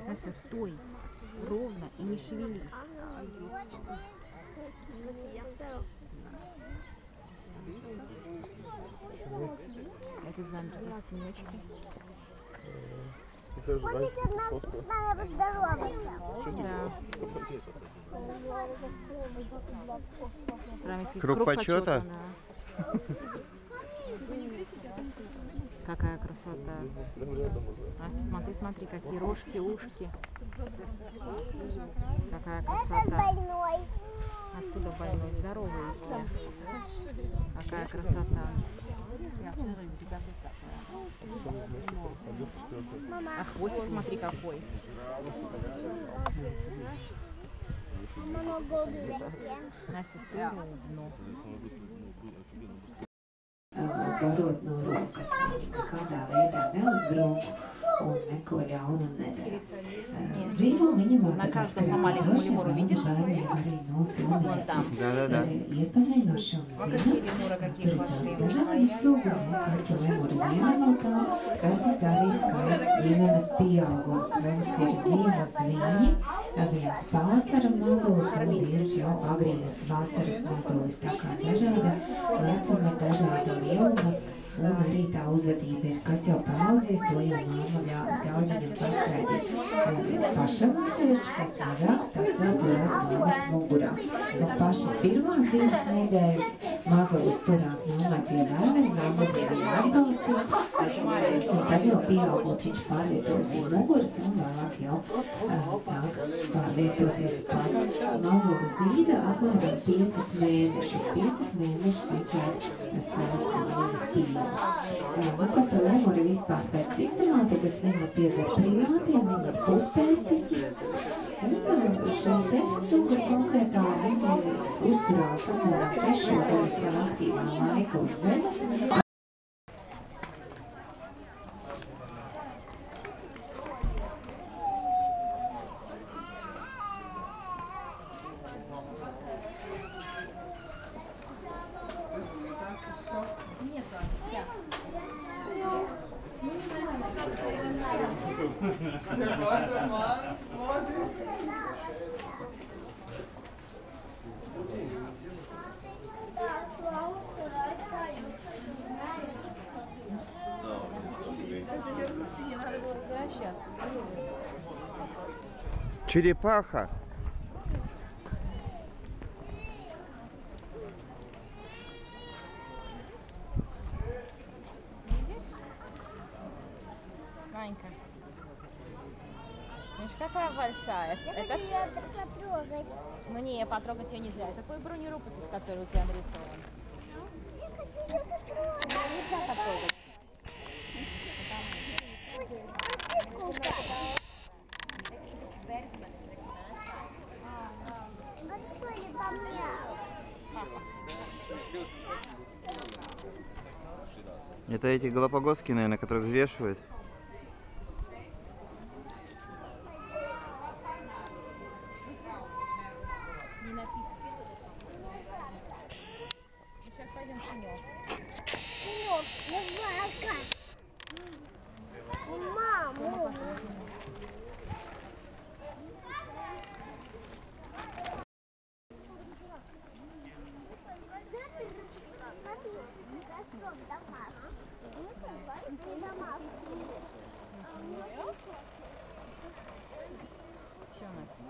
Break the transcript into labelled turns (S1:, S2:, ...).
S1: Настя, стой ровно и не шевелись. Это замер за стеночкой.
S2: Он идет с нами поздороваться.
S1: Да.
S3: Круг почета.
S1: Какая красота. Настя, смотри, смотри, какие рожки, ушки. Какая красота.
S2: Больной.
S1: Откуда больной? Здоровый все. Какая красота. А хвостик смотри какой. Настя, стой ровно.
S4: Barot no rokas, nekādā veidā neuzbrūk un neko ļaunu nedara. Dzīvo viņa māte, bērni arī no filmēs ir iepazinuši un zina, tur ir daudz dažādu sugu, kaķu lemuri ģimenotā, kaķis arī skaists ģimenes pieaugums. Mums ir ziemas dviņi, viens pavasara mazulis un viens jau agrīnas vasaras mazulis, tā kā dažāda vecuma, dažāda lieluma. Un arī tā uzvedība ir, kas jau paaudzies, to jau mamma ļauj viņam paskaidīt. Pašam atsevišķi, kas mazāks, tas vēl turās mammas mugurā. Nu, pašas pirmās 2 nedēļas mazulis turās mammai pie vēleņa, mamma viņu atbalstīt. Un tad jau pieaugot viņš pārvietojas uz muguras un vēlāk jau sāk pārvietoties pats. Mazulis Zīda apmēram 5 mēnešus. 5 mēnešus viņš ir savas mammas pieaugot. Kas tā lemuri vispār pēc sistemātikas, viņa pieder primātiem, viņa ir puspēļtiķi. Un šeit te suga konkrētā viņa uzturās apmēram 6 gadus savu aktīvā laika uz zemes.
S3: Черепаха.
S1: Манька. Видишь, какая большая.
S2: Я хочу ее потрогать.
S1: Ну не, потрогать ее нельзя. Это твой бронеропотец, который у тебя нарисован.
S2: Я хочу ее потрогать.
S1: Нельзя потрогать.
S3: Это эти галапагосские, наверное, которых взвешивают.
S1: Не написано. Сейчас пойдем Шинёк.
S2: Шинёк, собака. Мама.
S1: Все, Настя.